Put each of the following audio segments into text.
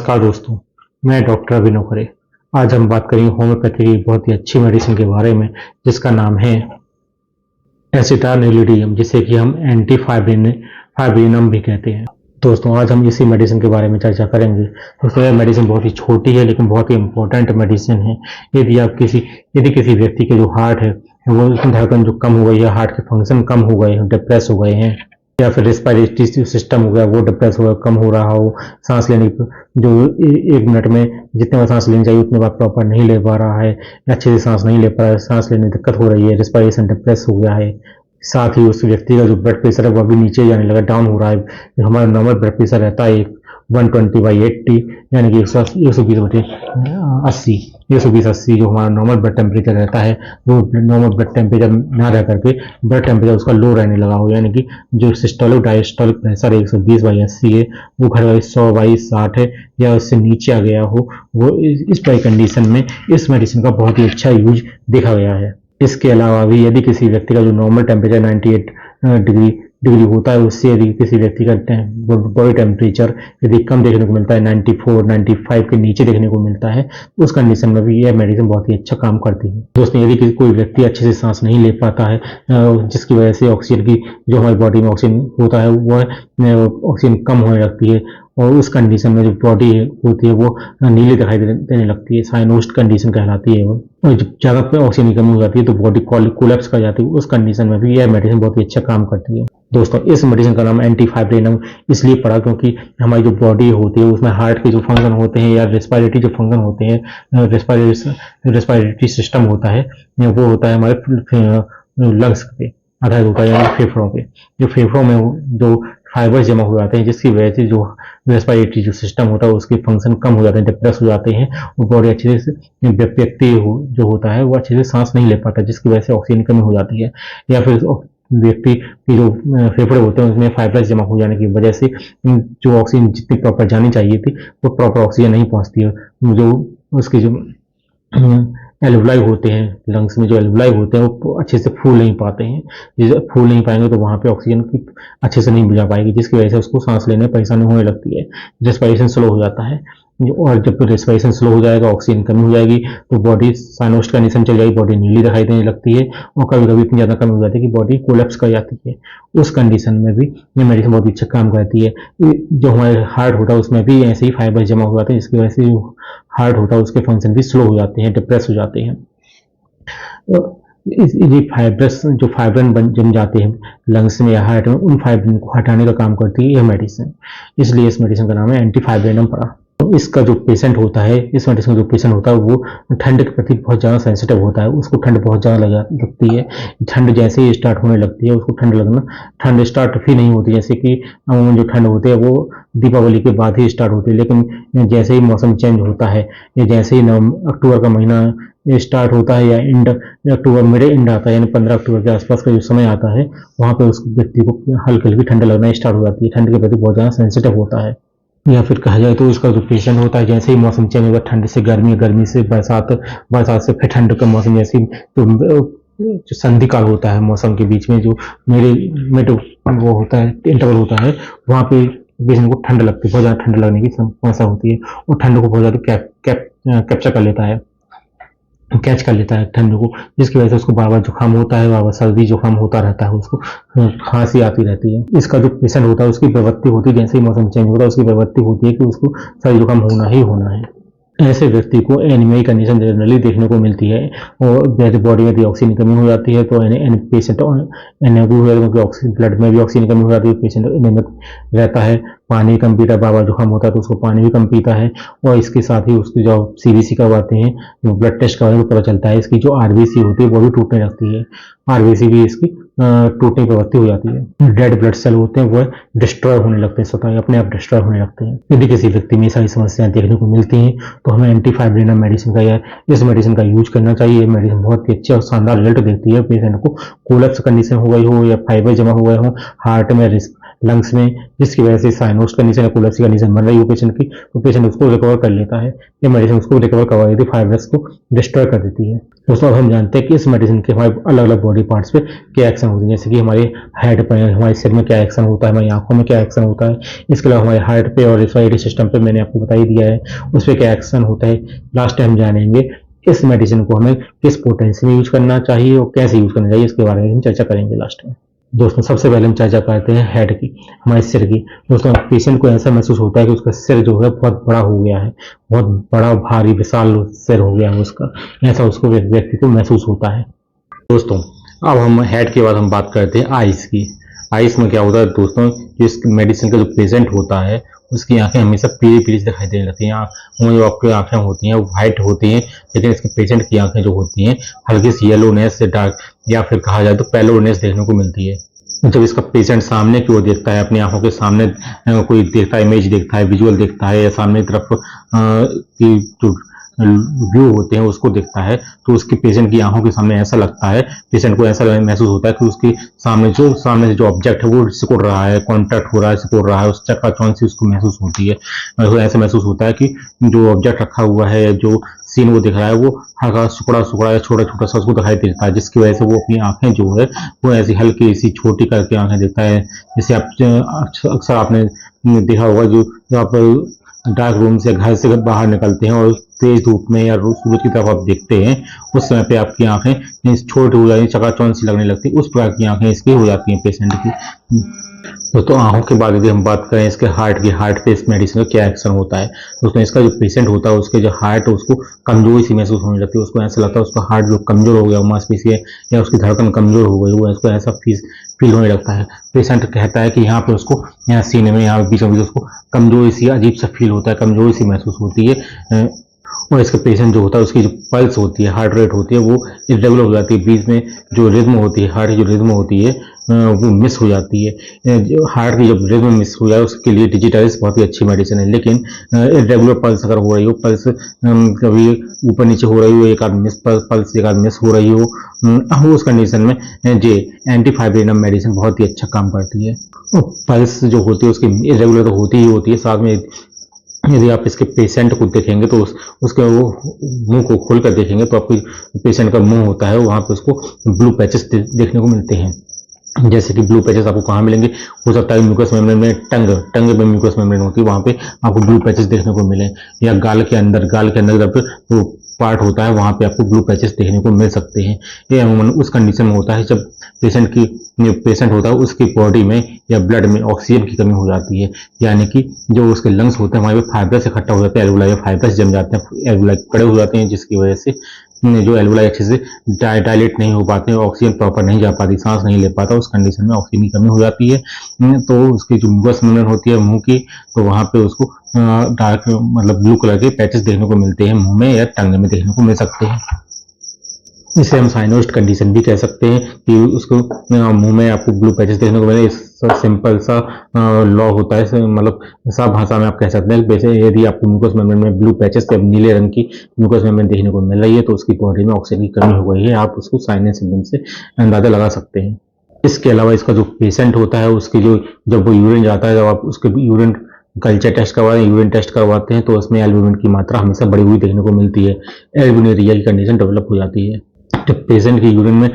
नमस्कार दोस्तों, मैं डॉक्टर अभिनव खरे। आज हम बात करेंगे होम्योपैथी की बहुत ही अच्छी मेडिसिन के बारे में, जिसका नाम है एसिटानिलिडियम, जिसे कि हम एंटी फाइब्रिनम भी कहते हैं। दोस्तों, आज हम इसी मेडिसिन के बारे में चर्चा करेंगे। दोस्तों, यह मेडिसिन बहुत ही छोटी है लेकिन बहुत ही इंपॉर्टेंट मेडिसिन है। यदि किसी व्यक्ति के जो हार्ट है वो धड़कन जो कम हो गई है, हार्ट के फंक्शन कम हो गए हैं, डिप्रेस हो गए हैं, या फिर रेस्पिरेटरी सिस्टम हो गया वो डिप्रेस हो गया, कम हो रहा हो, सांस लेने जो एक मिनट में जितने बार सांस लेनी चाहिए उतने बार प्रॉपर नहीं ले पा रहा है, अच्छे से सांस नहीं ले पा रहा है, सांस लेने में दिक्कत हो रही है, रेस्पिरेशन डिप्रेस हो गया है, साथ ही उस व्यक्ति का जो ब्लड प्रेशर है वो भी नीचे जाने लगा, डाउन हो रहा है। जो हमारा नॉर्मल ब्लड प्रेशर रहता है 120/80, यानी कि 120/80, 120/80 जो हमारा नॉर्मल ब्लड टेम्परेचर रहता है, वो नॉर्मल ब्लड टेम्परेचर ना रह करके ब्लड टेम्परेचर उसका लो रहने लगा हो, यानी कि जो सिस्टोलिक डायस्टोलिक प्रेशर 120/80 है वो घटकर 100/60 है या उससे नीचे आ गया हो, वो इस टाइप कंडीशन में इस मेडिसिन का बहुत ही अच्छा यूज देखा गया है। इसके अलावा भी यदि किसी व्यक्ति का जो नॉर्मल टेम्परेचर 98 डिग्री होता है, उससे यदि किसी व्यक्ति का बॉडी टेम्परेचर यदि कम देखने को मिलता है, 94-95 के नीचे देखने को मिलता है, उस कंडीशन में भी यह मेडिसिन बहुत ही अच्छा काम करती है। दोस्तों, यदि कोई व्यक्ति अच्छे से सांस नहीं ले पाता है, जिसकी वजह से ऑक्सीजन की जो हमारी बॉडी में ऑक्सीजन होता है वह ऑक्सीजन कम होने लगती है, और उस कंडीशन में जो बॉडी होती है वो नीली दिखाई देने लगती है, साइनोस्ट कंडीशन कहलाती है वो। और जब ज़्यादा ऑक्सीजन की कमी हो जाती है तो बॉडी कोलैप्स कर जाती है, उस कंडीशन में भी यह मेडिसिन बहुत ही अच्छा काम करती है। दोस्तों, इस मेडिसिन का नाम एंटी फाइब्रिनम इसलिए पड़ा क्योंकि हमारी जो बॉडी होती है उसमें हार्ट के जो फंक्शन होते हैं या रेस्पिरेटरी जो फंक्शन होते हैं, रेस्पिरेटरी सिस्टम होता है, वो होता है हमारे लंग्स पे आधारित होता है, यानी फेफड़ों पे। जो फेफड़ों में जो फाइबर्स जमा हो जाते हैं, जिसकी वजह से जो रेस्पिरेटरी जो सिस्टम होता है उसके फंक्शन कम हो जाते हैं, डिप्रेस हो जाते हैं, और बॉडी अच्छे से व्यक्ति जो होता है वो अच्छे से सांस नहीं ले पाता, जिसकी वजह से ऑक्सीजन की कमी हो जाती है, या फिर व्यक्ति की जो फेफड़े होते हैं उसमें फाइबर्स जमा हो जाने की वजह से जो ऑक्सीजन जितनी प्रॉपर जानी चाहिए थी वो प्रॉपर ऑक्सीजन नहीं पहुंचती है। जो उसके जो एल्वुलाई होते हैं, लंग्स में जो एल्वुलाई होते हैं वो अच्छे से फूल नहीं पाते हैं, फूल नहीं पाएंगे तो वहाँ पे ऑक्सीजन की अच्छे से नहीं जा पाएगी, जिसकी वजह से उसको सांस लेने में परेशानी होने लगती है, रेस्पिरेशन स्लो हो जाता है। और जब रेस्पिरेशन स्लो हो जाएगा, ऑक्सीजन कमी हो जाएगी, तो बॉडी साइनोस्ट कंडीशन चल जाएगी, बॉडी नीली दिखाई देने लगती है, और कभी कभी इतनी ज़्यादा कमी हो जाती है कि बॉडी कोलैप्स कर जाती है। उस कंडीशन में भी ये मेडिसिन बहुत अच्छा काम करती है। जो हमारे हार्ट होता है उसमें भी ऐसे ही फाइबर जमा हो जाते हैं, जिसकी वजह से जो हार्ट होता है उसके फंक्शन भी स्लो हो जाते हैं, डिप्रेस हो जाते हैं। ये फाइब्रस जो फाइब्रिन जम जाते हैं लंग्स में या हार्ट में, उन फाइब्रिन को हटाने का काम करती है यह मेडिसिन, इसलिए इस मेडिसिन का नाम है एंटी फाइब्रिनम पड़ा। तो इसका जो पेशेंट होता है, इस मेडिसिन का जो पेशेंट होता है वो ठंड के प्रति बहुत ज़्यादा सेंसिटिव होता है, उसको ठंड बहुत ज़्यादा लगती है। ठंड जैसे ही स्टार्ट होने लगती है उसको ठंड स्टार्ट भी नहीं होती, जैसे कि अमूमन जो ठंड होती है वो दीपावली के बाद ही स्टार्ट होती है, लेकिन जैसे ही मौसम चेंज होता है, या जैसे ही अक्टूबर का महीना स्टार्ट होता है, या अक्टूबर मिड एंड आता है, यानी 15 अक्टूबर के आसपास का जो समय आता है, वहाँ पे उस व्यक्ति को हल्की हल्की ठंड लगना स्टार्ट हो जाती है, ठंड के प्रति बहुत ज़्यादा सेंसिटिव होता है। या फिर कहा जाए तो इसका जो पेशेंट होता है, जैसे ही मौसम चेंज होगा, ठंड से गर्मी, गर्मी से बरसात, बरसात से फिर ठंड का मौसम, जैसे तो जो संधि काल होता है मौसम के बीच में, जो मिड वो होता है, इंटरवल होता है, वहाँ पे पेशेंट को ठंड लगती है, बहुत ज़्यादा ठंड लगने की समस्या होती है, और ठंड को बहुत ज़्यादा कैप्चर कर लेता है, कैच कर लेता है ठंड को, जिसकी वजह से उसको बार बार जुकाम होता है, बार बार सर्दी जुकाम होता रहता है, उसको खांसी आती रहती है। इसका जो पेशेंट होता है उसकी प्रवृत्ति होती है, जैसे ही मौसम चेंज होता है उसकी प्रवृत्ति होती है कि उसको सर्दी जुकाम होना ही होना है। ऐसे व्यक्ति को एनीमिया कंडीशन जनरली देखने को मिलती है, और बॉडी में ऑक्सीजन की कमी हो जाती है तो पेशेंट एनीमिक हो जाता है, क्योंकि ब्लड में भी ऑक्सीजन की कमी हो जाती है, पेशेंट एनीमिक रहता है, पानी कम पीता है, बार जुकाम होता है तो उसको पानी भी कम पीता है, और इसके साथ ही उसकी जो सीबीसी करवाते हैं, जो ब्लड टेस्ट करवाते हैं, पता चलता है इसकी जो आरबीसी होती है वो भी टूटने लगती है, आरबीसी भी इसकी टूटने की प्रवृत्ति हो जाती है। डेड ब्लड सेल होते हैं वो डिस्ट्रॉय होने लगते हैं, स्वतः अपने आप डिस्ट्रॉय होने लगते हैं। यदि किसी व्यक्ति में सारी समस्याएं देखने को मिलती हैं तो हमें एंटी फाइब्रिनम मेडिसिन का या इस मेडिसिन का यूज करना चाहिए। ये मेडिसिन बहुत ही अच्छे और शानदार रिजल्ट देती है। पेशेंट को कोलैप्स कंडीशन हो गई हो या फाइबर जमा हो गए हो हार्ट में, लंग्स में, जिसकी वजह से साइनोस कंडीशन या कोलैप्स कंडीशन बन रही हो पेशेंट की, तो पेशेंट उसको रिकवर कर लेता है। ये मेडिसिन उसको रिकवर करवा देती है, फाइब्रस को डिस्ट्रॉय कर देती है। दोस्तों अब हम जानते हैं कि इस मेडिसिन के हमारे अलग अलग बॉडी पार्ट्स पे क्या एक्शन होते हैं, जैसे कि हमारे हेड पर, हमारे सिर में क्या एक्शन होता है, हमारी आंखों में क्या एक्शन होता है, इसके अलावा हमारे हार्ट पे और रिस्पायरेटरी सिस्टम पे मैंने आपको बता ही दिया है उस पर क्या एक्शन होता है। लास्ट टाइम जानेंगे इस मेडिसिन को हमें किस पोटेंसी में यूज करना चाहिए और कैसे यूज करना चाहिए, इसके बारे में हम चर्चा करेंगे लास्ट में। दोस्तों सबसे पहले हम चर्चा करते हैं हेड की, हमारे सिर की। दोस्तों पेशेंट को ऐसा महसूस होता है कि उसका सिर जो है बहुत बड़ा हो गया है, बहुत बड़ा भारी विशाल सिर हो गया है उसका, ऐसा उसको व्यक्ति को महसूस होता है। दोस्तों अब हम हेड के बाद हम बात करते हैं आइस की। आइस में क्या होता है दोस्तों, इस मेडिसिन का जो पेशेंट होता है उसकी आंखें हमेशा पीली पीली दिखाई देने लगती हैं। वो जो आपकी आंखें होती हैं वो व्हाइट होती हैं, लेकिन इसके पेशेंट की आंखें जो होती हैं हल्की सी येलोनेस से डार्क, या फिर कहा जाए तो पैलोनेस देखने को मिलती है। जब इसका पेशेंट सामने की ओर देखता है, अपनी आंखों के सामने कोई देखता है, इमेज देखता है, विजुअल देखता है, या सामने की तरफ की जो व्यू होते हैं उसको देखता है, तो उसकी पेशेंट की आंखों के सामने ऐसा लगता है, पेशेंट को ऐसा महसूस होता है कि उसकी सामने से जो ऑब्जेक्ट है वो सिकुड़ रहा है, कॉन्टैक्ट हो रहा है, सिकुड़ रहा है, उस चकाचौंध सी उसको महसूस होती है। तो ऐसा महसूस होता है कि जो ऑब्जेक्ट रखा हुआ है, जो सीन वो दिख रहा है, वो हल्का सिकुड़ा सिकुड़ा या छोटा छोटा सा उसको दिखाई देता है, जिसकी वजह से वो अपनी आंखें जो है वो ऐसी हल्की सी छोटी करके आंखें देखता है। जैसे आप अक्सर आपने देखा होगा, जो आप डार्क रूम से घर से बाहर निकलते हैं और तेज धूप में या सूरज की तरफ आप देखते हैं, उस समय पे आपकी आंखें छोटी हो जाती, चकाचौंध सी लगने लगती है, उस प्रकार की आंखें इसकी हो जाती हैं पेशेंट की। दोस्तों आंखों के बाद यदि हम बात करें इसके हार्ट की, हार्ट पे इस मेडिसिन का क्या एक्शन होता है। दोस्तों इसका जो पेशेंट होता है उसके जो हार्ट है उसको कमजोरी सी महसूस होने लगती है, उसको ऐसा लगता है उसका हार्ट जो कमजोर हो गया, मांसपेशी या उसकी धड़कन कमजोर हो गई, वो उसको ऐसा फील होने लगता है। पेशेंट कहता है कि यहाँ पे उसको, यहाँ सीने में, यहाँ बीचों बीच उसको कमजोरी सी अजीब सा फील होता है, कमजोरी सी महसूस होती है। और इसका पेशेंट जो होता है उसकी जो पल्स होती है, हार्ट रेट होती है, वो इरेगुलर हो जाती है, बीच में जो रिज्म होती है, हार्ट की जो रिज्म होती है वो मिस हो जाती है। जो हार्ट की जब रिज्म मिस हो जाए उसके लिए डिजिटालिस बहुत ही अच्छी मेडिसिन है, लेकिन इरेगुलर पल्स अगर हो रही हो, पल्स कभी ऊपर नीचे हो रही हो, एक आध मिस पल्स एक आध मिस हो रही हो, उस कंडीशन में जे एंटीफाइब्रिनम मेडिसिन बहुत ही अच्छा काम करती है। और पल्स जो होती है उसकी इरेगुलर तो होती ही होती है, साथ में यदि आप इसके पेशेंट को देखेंगे तो उसके वो मुंह को खोल कर देखेंगे तो आपको पेशेंट का मुंह होता है वहां पे उसको ब्लू पैचेस देखने को मिलते हैं। जैसे कि ब्लू पैचेस आपको कहाँ मिलेंगे, हो सकता है म्यूकस मेम्ब्रेन में, टंग में म्यूकस मेम्ब्रेन होती है, वहां पे आपको ब्लू पैचेस देखने को मिले, या गाल के अंदर जब तो पार्ट होता है वहां पे आपको ब्लू पैचेस देखने को मिल सकते हैं। ये अमूमन उस कंडीशन में होता है जब पेशेंट होता है उसकी बॉडी में या ब्लड में ऑक्सीजन की कमी हो जाती है, यानी कि जो उसके लंग्स होते हैं वहां पे फाइब्रस इकट्ठा हो जाते हैं, एल्वुलाई फाइब्रस जम जाते हैं, एल्वुलाई कड़े हो जाते हैं, जिसकी वजह से जो एल्वुलाई अच्छे से डायलेट नहीं हो पाते, ऑक्सीजन प्रॉपर नहीं जा पाती, सांस नहीं ले पाता, उस कंडीशन में ऑक्सीजन की कमी हो जाती है। तो उसकी जो म्यूकस मेम्ब्रेन होती है मुंह की, तो वहां पे उसको डार्क मतलब ब्लू कलर के पैचेस देखने को मिलते हैं, मुंह में या टंग में देखने को मिल सकते हैं। इसे हम साइनोस्ट कंडीशन भी कह सकते हैं कि उसको मुंह में आपको ब्लू पैचेस देखने को मिले। सिंपल सा लॉ होता है, मतलब साफ भाषा में आप कह सकते हैं वैसे यदि आपको म्यूकस मेम्ब्रेन में ब्लू पैचेस या नीले रंग की म्यूकस मेम्ब्रेन देखने को मिल रही है तो उसकी बॉडी में ऑक्सीजन की कमी हो गई है, आप उसको साइनस सिम्टम से अंदाजा लगा सकते हैं। इसके अलावा इसका जो पेशेंट होता है उसकी जो जब वो यूरिन जाता है, जब आप उसके यूरिन कल्चर टेस्ट करवाते हैं, यूरिन टेस्ट करवाते हैं, तो उसमें एल्ब्यूमिन की मात्रा हमेशा बढ़ी हुई देखने को मिलती है, एल्ब्यूमिनुरिया की कंडीशन डेवलप हो जाती है। जब पेशेंट के यूरिन में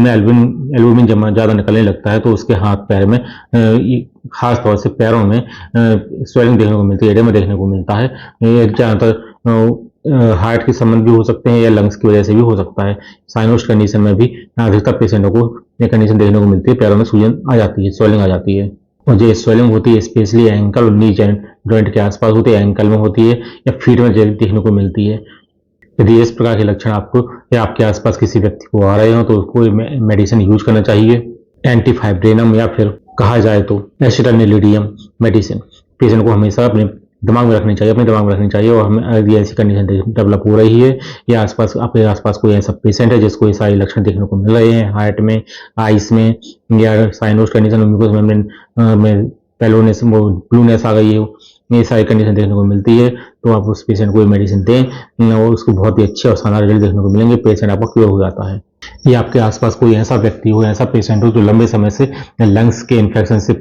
एल्ब्यूमिन जमा ज़्यादा निकलने लगता है तो उसके हाथ पैर में, खास तौर से पैरों में स्वेलिंग देखने को मिलती है, एडेमा देखने को मिलता है। ये ज़्यादातर हार्ट के संबंध भी हो सकते हैं या लंग्स की वजह से भी हो सकता है। साइनोस कंडीशन में भी अधिकतर पेशेंटों को ये कंडीशन देखने को मिलती है, पैरों में सूजन आ जाती है, स्वेलिंग आ जाती है। और जो स्वेलिंग होती है स्पेशली एंकल और नी जॉइंट के आसपास होती है, एंकल में होती है या फीट में देखने को मिलती है। यदि इस प्रकार के लक्षण आपको या आपके आसपास किसी व्यक्ति को आ रहे हो तो उसको मेडिसिन यूज करना चाहिए, एंटीफाइब्रिनम या फिर कहा जाए तो एसिटामिनोलिडियम मेडिसिन पेशेंट को हमेशा अपने दिमाग में रखनी चाहिए, और हमें यदि ऐसी कंडीशन डेवलप हो रही है या आपके आसपास कोई ऐसा पेशेंट है जिसको ये सारे लक्षण देखने को मिल रहे हैं, हार्ट में, आइस में या साइनोस कंडीशन म्यूकस मेम्ब्रेन में पैलोनेस, ब्लूनेस आ गई है, ये सारी कंडीशन देखने को मिलती है, तो आप उस पेशेंट को मेडिसिन दें और उसको बहुत ही अच्छे और शानदार रिजल्ट देखने को मिलेंगे, पेशेंट आपका क्योर हो जाता है। या आपके आसपास कोई ऐसा व्यक्ति हो, ऐसा पेशेंट हो जो लंबे समय से लंग्स के इन्फेक्शन से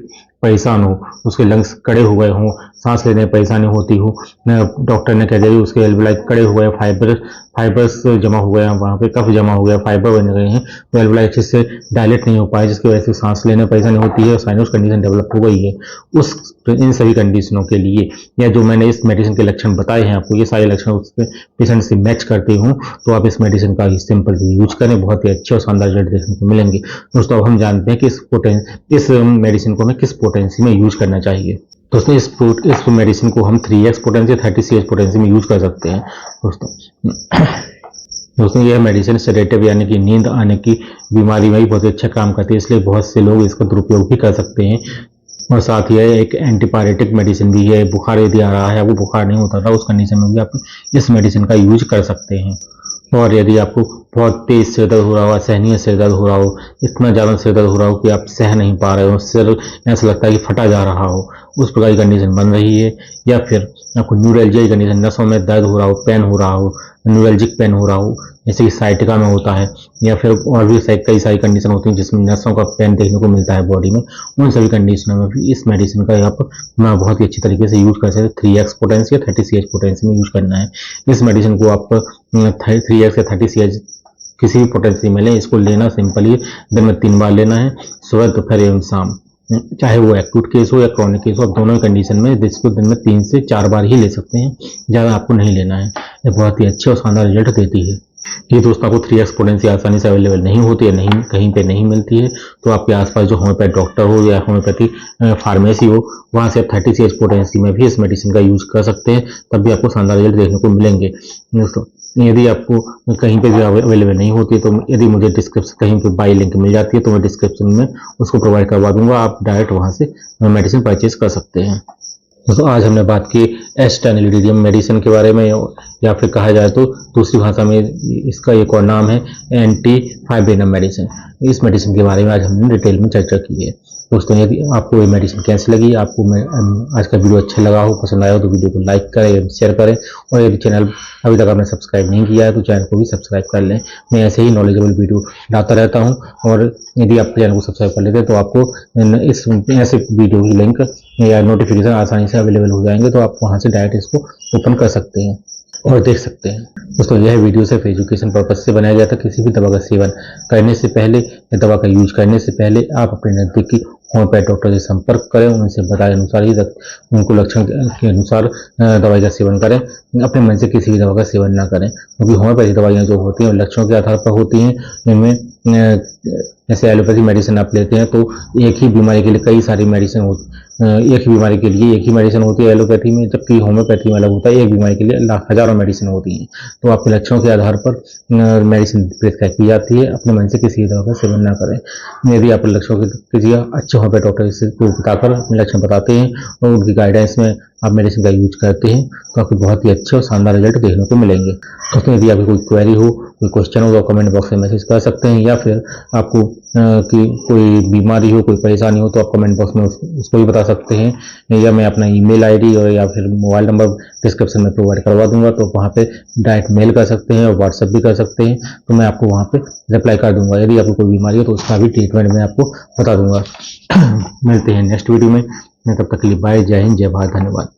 परेशान हो, उसके लंग्स कड़े हो गए हों, सांस लेने में परेशानी होती हो, डॉक्टर ने कह दिया उसके एल्वुलाई कड़े हो गए, फाइबर्स जमा हो गए हैं, वहाँ पे कफ जमा हो गया, फाइबर बन गए हैं, तो एल्वेलाई अच्छे से डायलेट नहीं हो पाए, जिसकी वजह से सांस लेने में परेशानी होती है और साइनस कंडीशन डेवलप हो गई है। उस इन सभी कंडीशनों के लिए या जो मैंने इस मेडिसिन के लक्षण बताए हैं आपको, ये सारे लक्षण उस पेशेंट से मैच करते हूँ, तो आप इस मेडिसिन का सिंपल यूज करें, बहुत ही अच्छे और शानदार रिजल्ट देखने को मिलेंगे। दोस्तों अब हम जानते हैं कि इस मेडिसिन को हमें किस पोटेंसी में यूज करना चाहिए। दोस्तों इस मेडिसिन को हम 3x पोटेंसी 30 CH पोटेंसी में यूज कर सकते हैं। दोस्तों यह मेडिसिन सेडेटिव यानी कि नींद आने की बीमारी में भी बहुत अच्छा काम करती है, इसलिए बहुत से लोग इसका दुरुपयोग भी कर सकते हैं। और साथ ही एक एंटीपायरेटिक मेडिसिन भी है, बुखार यदि आ रहा है, वो बुखार नहीं उतर रहा, उस कंडीशन में भी आप इस मेडिसिन का यूज कर सकते हैं। और यदि आपको बहुत तेज सिर दर्द हो रहा हो, असहनीय सिर दर्द हो रहा हो, इतना ज़्यादा सिर दर्द हो रहा हो कि आप सह नहीं पा रहे हो, सिर ऐसा लगता है कि फटा जा रहा हो, उस प्रकार की कंडीशन बन रही है, या फिर आपको न्यूरल्जिया की कंडीशन, नसों में दर्द हो रहा हो, पेन हो रहा हो, न्यूरल्जिक पेन हो रहा हो, जैसे कि साइटिका में होता है, या फिर और भी कई सारी कंडीशन होती हैं जिसमें नसों का पेन देखने को मिलता है बॉडी में, उन सभी कंडीशनों में भी इस मेडिसिन का आप बहुत ही अच्छी तरीके से यूज कर सकते हैं। 3x पोटेंसी या 30 CH पोटेंसी में यूज करना है। इस मेडिसिन को आप 3x या 30 CH किसी भी पोटेंसी में लें, इसको लेना सिंपली दिन में 3 बार लेना है, सुबह दोपहर एवं शाम, चाहे वो एक्यूट केस हो या क्रॉनिक केस हो, आप दोनों कंडीशन में इसको दिन में 3 से 4 बार ही ले सकते हैं, ज़्यादा आपको नहीं लेना है। ये बहुत ही अच्छे और शानदार रिजल्ट देती है। ये दोस्तों आपको 3x पोटेंसी आसानी से अवेलेबल नहीं होती है, नहीं कहीं पे नहीं मिलती है, तो आपके आसपास जो होम्योपैथ डॉक्टर हो या होम्योपैथी फार्मेसी हो, वहाँ से आप 30 CH पोटेंसी में भी इस मेडिसिन का यूज कर सकते हैं, तब भी आपको शानदार रिजल्ट देखने को मिलेंगे। दोस्तों यदि आपको कहीं पे भी अवेलेबल नहीं होती है, तो यदि मुझे डिस्क्रिप्शन कहीं पे बाई लिंक मिल जाती है, तो मैं डिस्क्रिप्शन में उसको प्रोवाइड करवा दूंगा, आप डायरेक्ट वहाँ से मेडिसिन परचेज कर सकते हैं। दोस्तों आज हमने बात की एस्टेनिलिडियम मेडिसिन के बारे में, या फिर कहा जाए तो दूसरी भाषा में इसका एक और नाम है एंटीफाइब्रिनम मेडिसिन। इस मेडिसिन के बारे में आज हमने डिटेल में चर्चा की है। दोस्तों यदि आपको ये मेडिसिन कैसी लगी, आपको आज का वीडियो अच्छा लगा हो, पसंद आया हो, तो वीडियो को लाइक करें, शेयर करें, और यदि चैनल अभी तक आपने सब्सक्राइब नहीं किया है तो चैनल को भी सब्सक्राइब कर लें। मैं ऐसे ही नॉलेजेबल वीडियो लाता रहता हूँ, और यदि आप चैनल को सब्सक्राइब कर लेते हैं तो आपको इस ऐसे वीडियो की लिंक या नोटिफिकेशन आसानी से अवेलेबल हो जाएंगे, तो आप वहां से डायरेक्ट इसको ओपन कर सकते हैं और देख सकते हैं। दोस्तों यह वीडियो सिर्फ एजुकेशन पर्पज से बनाया गया था। किसी भी दवा का सेवन करने से पहले या दवा का यूज करने से पहले आप अपने नजदीकी होम्योपैथ डॉक्टर से संपर्क करें, उनसे बताए अनुसार ही उनको लक्षण के अनुसार दवाई का सेवन करें। अपने मन से किसी भी दवा का सेवन ना करें, क्योंकि होम्योपैथी दवाइयाँ जो होती हैं लक्षणों के आधार पर होती हैं। इनमें जैसे एलोपैथी मेडिसिन आप लेते हैं तो एक ही बीमारी के लिए कई सारी मेडिसिन एक ही बीमारी के लिए एक ही मेडिसिन होती है एलोपैथी में, जबकि होम्योपैथी में अलग होता है, एक बीमारी के लिए हजारों मेडिसिन होती हैं। तो आपके लक्षणों के आधार पर मेडिसिन प्रिस्क्राइब की जाती है। अपने मन से किसी दवा का सेवन ना करें। यदि आप लक्षणों के अच्छे होम्योपैथ डॉक्टर से बताकर अपने लक्षण बताते हैं और उनकी गाइडेंस में आप मेडिसिन का यूज करते हैं, तो आपको बहुत ही अच्छे और शानदार रिजल्ट देखने को मिलेंगे। दोस्तों यदि आपकी कोई क्वेरी हो, कोई क्वेश्चन हो, तो कमेंट बॉक्स में मैसेज कर सकते हैं, या फिर आपको कि कोई बीमारी हो, कोई परेशानी हो, तो आप कमेंट बॉक्स में उसको भी बता सकते हैं, या मैं अपना ईमेल आईडी और या फिर मोबाइल नंबर डिस्क्रिप्शन में प्रोवाइड करवा दूंगा, तो वहाँ पे डायरेक्ट मेल कर सकते हैं और व्हाट्सएप भी कर सकते हैं, तो मैं आपको वहाँ पे रिप्लाई कर दूंगा। यदि आपको कोई बीमारी हो तो उसका भी ट्रीटमेंट मैं आपको बता दूंगा। मिलते हैं नेक्स्ट वीडियो में, तब तक के लिए बाय, जय हिंद, जय भारत, धन्यवाद।